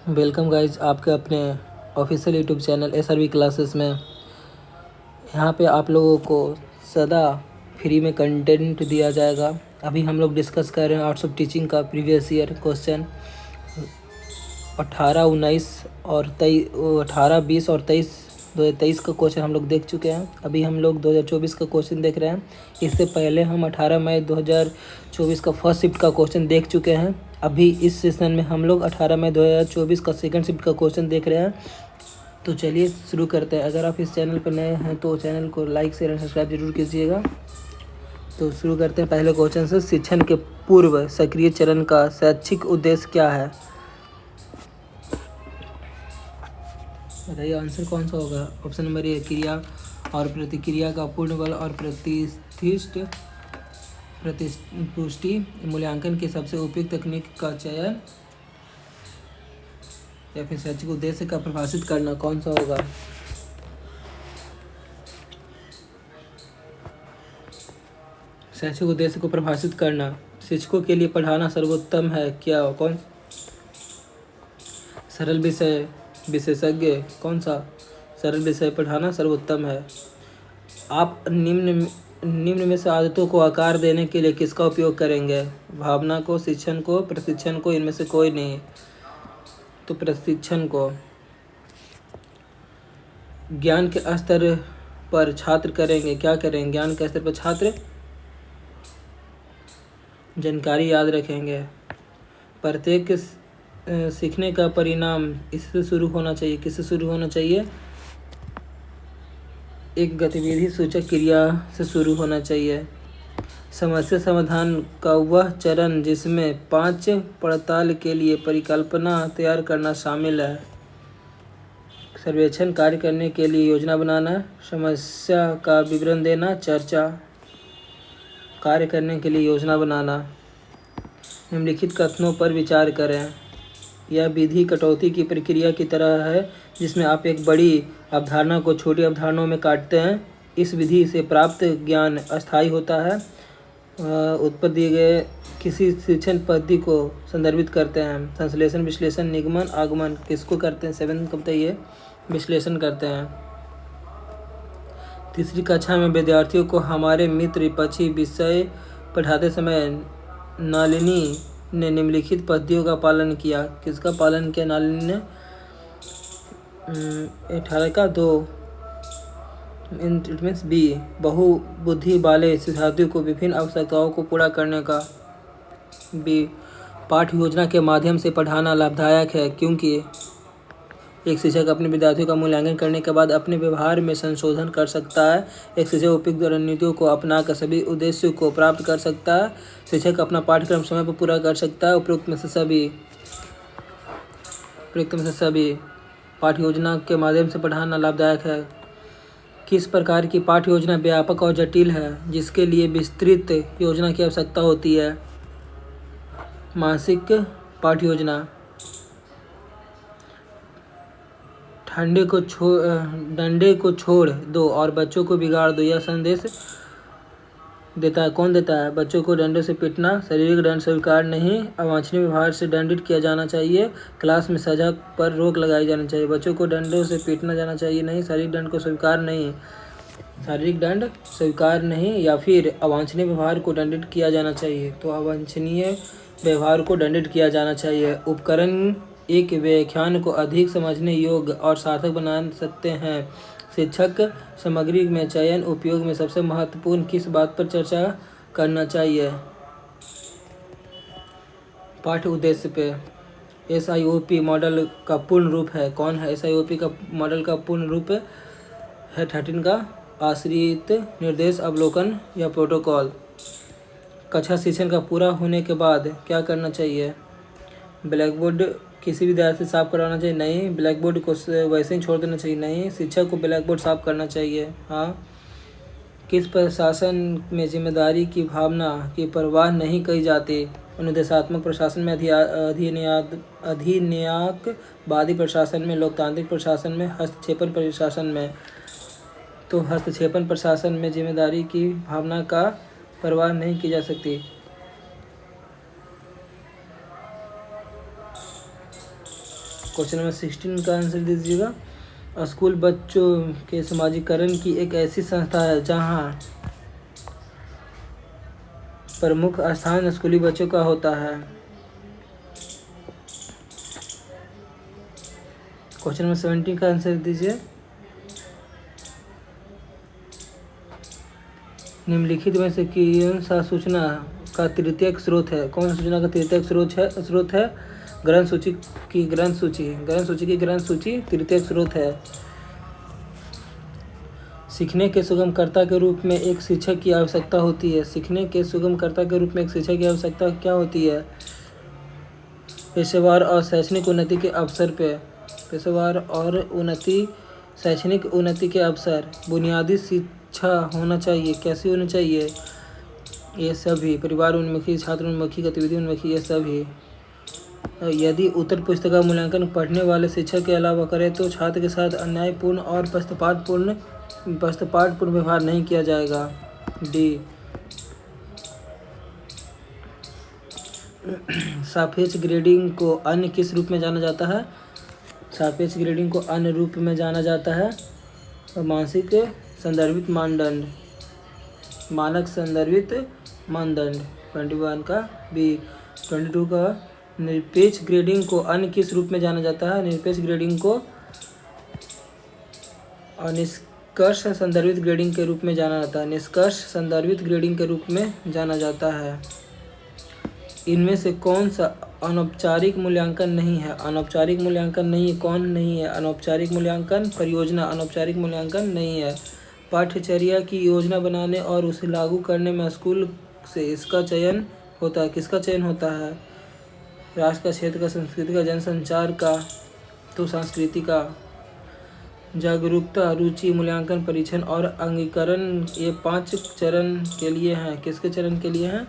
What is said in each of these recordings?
Welcome guys आपके अपने official YouTube channel SRV classes में। यहाँ पे आप लोगों को सदा फ्री में कंटेंट दिया जाएगा। अभी हम लोग डिस्कस कर रहे हैं आर्ट्स ऑफ टीचिंग का प्रीवियस ईयर क्वेश्चन 18, 19 और 18, 20 और 2023 का क्वेश्चन हम लोग देख चुके हैं। अभी हम लोग 2024 का क्वेश्चन देख रहे हैं। इससे पहले हम 18 मई 2024 का फर्स्ट शिफ्ट का क्वेश्चन देख चुके हैं। अभी इस सेशन में हम लोग 18 मई 2024 का सेकंड शिफ्ट का क्वेश्चन देख रहे हैं। तो चलिए शुरू करते हैं। अगर आप इस चैनल पर नए हैं तो चैनल को लाइक शेयर एंड सब्सक्राइब जरूर कीजिएगा। तो शुरू करते हैं पहले क्वेश्चन से। शिक्षण के पूर्व सक्रिय चरण का शैक्षिक उद्देश्य क्या है? बताइए आंसर कौन सा होगा। ऑप्शन नंबर ए क्रिया और प्रतिक्रिया का पूर्ण बल और प्रतिपुष्टि मूल्यांकन के सबसे उपयुक्त तकनीक का चयन, या फिर शैक्षिक उद्देश्य का परिभाषित करना, कौन सा होगा? शैक्षिक उद्देश्य को परिभाषित करना। शिक्षकों के लिए पढ़ाना सर्वोत्तम है क्या? कौन? सरल विषय विशेषज्ञ, कौन सा? सरल विषय पढ़ाना सर्वोत्तम है। आप निम्न में से आदतों को आकार देने के लिए किसका उपयोग करेंगे? भावना को, शिक्षण को, प्रशिक्षण को, इनमें से कोई नहीं। तो प्रशिक्षण को। ज्ञान के स्तर पर छात्र करेंगे, क्या करेंगे? ज्ञान के स्तर पर छात्र जानकारी याद रखेंगे। प्रत्येक सीखने का परिणाम इससे शुरू होना चाहिए। किससे शुरू होना चाहिए? एक गतिविधि सूचक क्रिया से शुरू होना चाहिए। समस्या समाधान का वह चरण जिसमें 5 पड़ताल के लिए परिकल्पना तैयार करना शामिल है। सर्वेक्षण कार्य करने के लिए योजना बनाना, समस्या का विवरण देना, चर्चा। कार्य करने के लिए योजना बनाना। निम्नलिखित कथनों पर विचार करें। यह विधि कटौती की प्रक्रिया की तरह है जिसमें आप एक बड़ी अवधारणा को छोटी अवधारणाओं में काटते हैं। इस विधि से प्राप्त ज्ञान अस्थायी होता है। उत्तर दिए गए किसी शिक्षण पद्धति को संदर्भित करते हैं। संश्लेषण, विश्लेषण, निगमन, आगमन। किसको करते हैं? 7th का बताइए। विश्लेषण करते हैं। तीसरी कक्षा में विद्यार्थियों को हमारे मित्र पक्षी विषय पढ़ाते समय नलिनी ने निम्नलिखित पद्धतियों का पालन किया। किसका पालन किया नलिनी ने? 18 का 2 मीन्स बी। बहुबुद्धि वाले शिक्षार्थियों को विभिन्न आवश्यकताओं को पूरा करने का। बी। पाठ्य योजना के माध्यम से पढ़ाना लाभदायक है क्योंकि एक शिक्षक अपने विद्यार्थियों का मूल्यांकन करने के बाद अपने व्यवहार में संशोधन कर सकता है। एक शिक्षक उपयुक्त रणनीतियों को अपनाकर सभी उद्देश्यों को प्राप्त कर सकता है। शिक्षक अपना पाठ्यक्रम समय पर पूरा कर सकता है। उपयुक्त में से सभी पाठ्य योजना के माध्यम से पढ़ाना लाभदायक है। किस प्रकार की पाठ्य योजना व्यापक और जटिल है जिसके लिए विस्तृत योजना की आवश्यकता होती है? मासिक पाठ्य योजना। डंडे को छोड़ दो और बच्चों को बिगाड़ दो, यह संदेश देता है। कौन देता है? बच्चों को डंडे से पीटना शारीरिक दंड स्वीकार नहीं। अवांछनीय व्यवहार से दंडित किया जाना चाहिए। क्लास में सजा पर रोक लगाई जानी चाहिए। बच्चों को डंडों से पीटना जाना चाहिए नहीं। शारीरिक दंड को स्वीकार नहीं। शारीरिक दंड स्वीकार नहीं या फिर अवांछनीय व्यवहार को दंडित किया जाना चाहिए। तो अवांछनीय व्यवहार को दंडित किया जाना चाहिए। उपकरण एक व्याख्यान को अधिक समझने योग्य और सार्थक बना सकते हैं। शिक्षक सामग्री में चयन उपयोग में सबसे महत्वपूर्ण किस बात पर चर्चा करना चाहिए? पाठ्य उद्देश्य पे। SIOP मॉडल का पूर्ण रूप है। कौन है? SIOP का मॉडल का पूर्ण रूप है 13 का आश्रित निर्देश, अवलोकन या प्रोटोकॉल। कक्षा शिक्षण का पूरा होने के बाद क्या करना चाहिए? ब्लैक बोर्ड किसी विद्यार्थी से साफ करवाना चाहिए? नहीं। ब्लैक बोर्ड को वैसे ही छोड़ देना चाहिए? नहीं। शिक्षक को ब्लैक बोर्ड साफ करना चाहिए? हाँ। किस प्रशासन में जिम्मेदारी की भावना की परवाह नहीं की जाती? अनुदेशात्मक प्रशासन में, अधिनियामकवादी प्रशासन में, लोकतांत्रिक प्रशासन में, हस्तक्षेपन प्रशासन में। तो हस्तक्षेपन प्रशासन में जिम्मेदारी की भावना का परवाह नहीं की जा सकती। क्वेश्चन नंबर 16 का आंसर दीजिएगा। स्कूल बच्चों के समाजीकरण की एक ऐसी संस्था है जहां प्रमुख स्थान स्कूली बच्चों का होता है। क्वेश्चन नंबर 17 का आंसर दीजिए। निम्नलिखित में से कौन सा सूचना का तृतीयक स्रोत है? कौन सा सूचना का तृतीयक स्रोत है? ग्रंथ सूची की ग्रंथ सूची तृतीयक स्रोत है। सीखने के सुगमकर्ता के रूप में एक शिक्षक की आवश्यकता होती है। सीखने के सुगमकर्ता के रूप में एक शिक्षक की आवश्यकता क्या होती है? पेशेवर और शैक्षणिक उन्नति के अवसर पे शैक्षणिक उन्नति के अवसर, बुनियादी शिक्षा होना चाहिए। कैसी होनी चाहिए? ये सभी परिवार उन्मुखी, छात्र उन्मुखी, गतिविधि उन्मुखी, ये सभी। यदि उत्तर पुस्तिका मूल्यांकन पढ़ने वाले शिक्षक के अलावा करे तो छात्र के साथ अन्यायपूर्ण और पक्षपातपूर्ण व्यवहार नहीं किया जाएगा। डी। सापेक्ष ग्रेडिंग को अन्य किस रूप में जाना जाता है? सापेक्ष ग्रेडिंग को अन्य रूप में जाना जाता है मानक संदर्भित मानदंड। मानक संदर्भित मानदंड 21 का बी। 22 का निरपेक्ष ग्रेडिंग को अन्य किस रूप में जाना जाता है? निरपेक्ष ग्रेडिंग को निष्कर्ष संदर्भित ग्रेडिंग के रूप में जाना जाता है। निष्कर्ष संदर्भित ग्रेडिंग के रूप में जाना जाता है। इनमें से कौन सा अनौपचारिक मूल्यांकन नहीं है? अनौपचारिक मूल्यांकन नहीं है। कौन नहीं है? अनौपचारिक मूल्यांकन परियोजना अनौपचारिक मूल्यांकन नहीं है। पाठ्यचर्या की योजना बनाने और उसे लागू करने में स्कूल से इसका चयन होता है। किसका चयन होता है? राष्ट्र का, क्षेत्र का, संस्कृति का, जनसंचार का, तो संस्कृति का। जागरूकता, रुचि, मूल्यांकन, परीक्षण और अंगीकरण, ये 5 चरण के लिए हैं। किसके चरण के लिए हैं?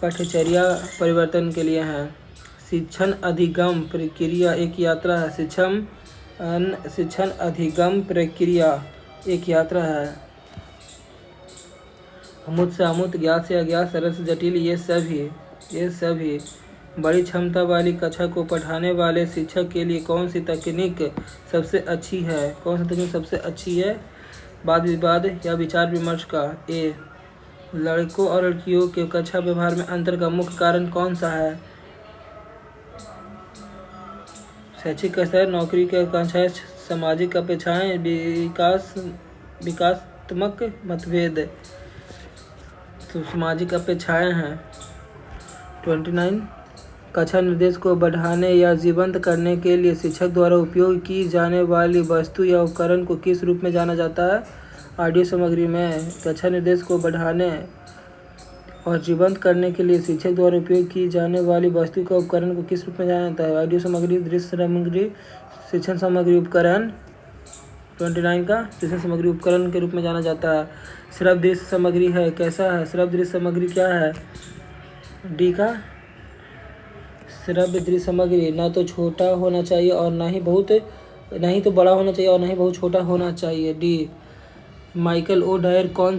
पाठ्यचर्या परिवर्तन के लिए हैं। शिक्षण अधिगम प्रक्रिया एक यात्रा है। शिक्षण अधिगम प्रक्रिया एक यात्रा है। अमूर्त से अमूर्त, ज्ञात से अज्ञात, सरल से जटिल, ये सभी बड़ी क्षमता वाली कक्षा को पढ़ाने वाले शिक्षक के लिए कौन सी तकनीक सबसे अच्छी है? कौन सी तकनीक सबसे अच्छी है? वाद विवाद या विचार विमर्श का। ए। लड़कों और लड़कियों के कक्षा व्यवहार में अंतर का मुख्य कारण कौन सा है? शैक्षिक स्तर, नौकरी की आकांक्षाएं, सामाजिक अपेक्षाएं, विकासात्मक मतभेद। तो सामाजिक अपेक्षाएं हैं। 29 कक्षा निर्देश को बढ़ाने या जीवंत करने के लिए शिक्षक द्वारा उपयोग की जाने वाली वस्तु या उपकरण को किस रूप में जाना जाता है? ऑडियो सामग्री में। कक्षा निर्देश को बढ़ाने और जीवंत करने के लिए शिक्षक द्वारा उपयोग की जाने वाली वस्तु का उपकरण को किस रूप में जाना जाता है? ऑडियो सामग्री, दृश्य सामग्री, शिक्षण सामग्री, उपकरण। 29 का शिक्षण सामग्री उपकरण के रूप में जाना जाता है। श्रव्य दृश्य सामग्री है। कैसा है? श्रव्य दृश्य सामग्री क्या है? डी का श्रव्य दृश्य सामग्री ना तो छोटा होना चाहिए और ना ही तो बड़ा होना चाहिए और ना ही बहुत छोटा होना चाहिए। डी। माइकल ओ डायर कौन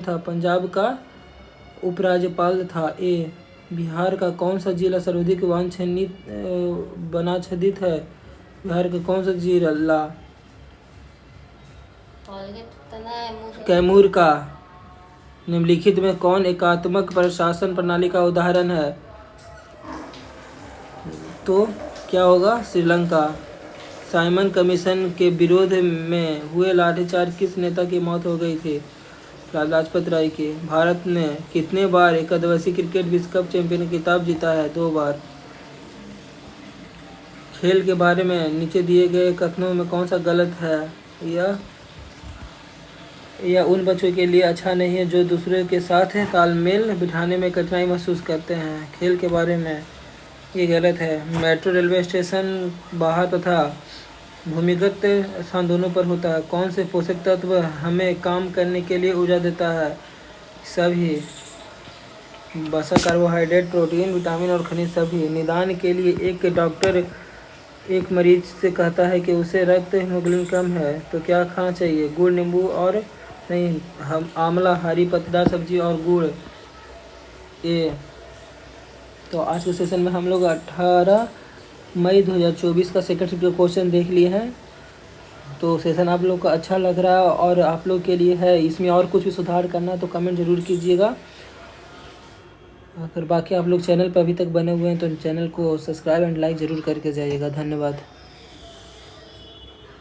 था? पंजाब का उपराज्यपाल था। ए। बिहार का कौन सा जिला सर्वाधिक वनाच्छादित है? बिहार का कौन सा जिला? कैमूर का। निम्नलिखित में कौन एकात्मक प्रशासन प्रणाली का उदाहरण है? तो क्या होगा? श्रीलंका। साइमन कमीशन के विरोध में हुए लाठीचार्ज किस नेता की मौत हो गई थी? लाला लाजपत राय की। भारत ने कितने बार एकदिवसीय क्रिकेट विश्व कप चैंपियन खिताब जीता है? 2 बार। खेल के बारे में नीचे दिए गए कथनों में कौन सा गलत है? यह उन बच्चों के लिए अच्छा नहीं है जो दूसरे के साथ तालमेल बिठाने में कठिनाई महसूस करते हैं। खेल के बारे में ये गलत है। मेट्रो रेलवे स्टेशन बाहर तथा भूमिगत स्थान दोनों पर होता है। कौन से पोषक तत्व हमें काम करने के लिए ऊर्जा देता है? सभी। वसा, कार्बोहाइड्रेट, प्रोटीन, विटामिन और खनिज सभी। निदान के लिए एक डॉक्टर एक मरीज से कहता है कि उसे रक्त हीमोग्लोबिन कम है तो क्या खाना चाहिए? गुड़, नींबू और नहीं आंवला, हरी पत्तेदार सब्जी और गुड़। ए। तो आज के सेशन में हम लोग 18 मई 2024 का सेकंड शिफ्ट का क्वेश्चन देख लिए हैं। तो सेशन आप लोग को अच्छा लग रहा है और आप लोग के लिए है, इसमें और कुछ भी सुधार करना है तो कमेंट ज़रूर कीजिएगा। अगर बाकी आप लोग चैनल पर अभी तक बने हुए हैं तो चैनल को सब्सक्राइब एंड लाइक ज़रूर करके जाइएगा। धन्यवाद।